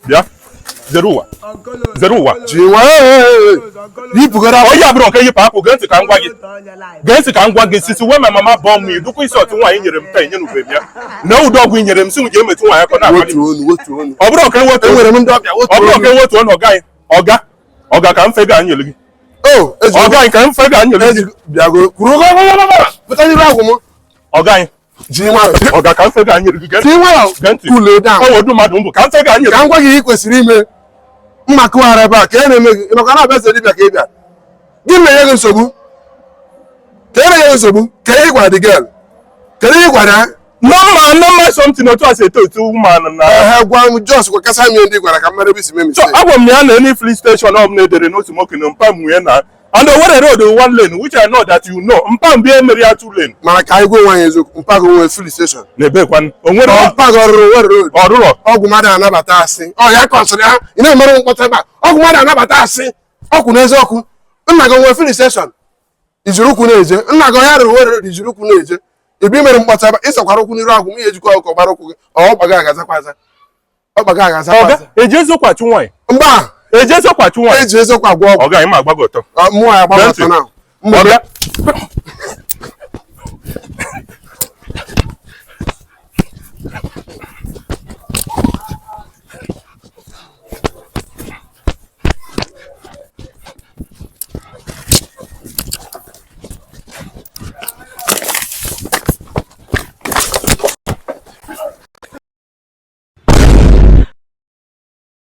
bịa zeruwa jiwa yipugara onye abụrụ nke yipụ apụ gee ntị ka m gwa gị sisi wee ma mama bọọ m idukwa isi otu nwaanyị nyere m taa inye n'ube bịa na ụdọ ọgwụ nyere m si m ji emetụ nwaanyị aka na-abalị ọ bụrụ nke wetu ọnụ ọga ka m fega anyere gị ọga anyị ka m fega anyere gị ọga anyị ọga ka m fega anyere gị ọwọdụ mmadụ mbụ ka m fega anyere ka m gwa gị kwesịrị ime mmakụghara ebe a ka e na-eme gị maka na-abịa eze dibịa ka ị bịa gị na-enye gị nsogbu ka ị gwara dị gel kedu ị gwara normal something otu a si ete otu ụmụanụ na ha gwa m jos kwa kasa m ndị gwara ka mmadụ ebe isi mee mistake agwa m ya na any free station ọ bụla edere n'otu nwoke na mpa m na and Owerri road one lane which I know that you know mpa mbie emeri ya two lane mana ka anyị gwa onwe anyị eziokwu mpago nwe free station na-ebekwan onwere mpago ọrụrụ Owerri road ọrụrọ ọgwụ mmadụ anabata asị ọ ya kọsịrị ha ị na-emere mkpọta ebe a ọgwụ mmadụ anabata asị ọkwụ n'eziokwu nna gị nwe free station ijiri ụkwụ na-eje nna gị ya rụrụ Owerri road ijiri ụkwụ na-eje ebe mere mkpọta ebe ịsakwara ụkwụ n'iru agwụ m ihe ejikọ ọkụ gbara ụkwụ gị ọgbaga agazakwaza eji ezokwachu nwaanyị mgba eji ezokwachu nwaanyị eji ezokwa agwọ ọgwụ ọga anyị ma agbago ọtọ mmụọ ya agbago ọtọ na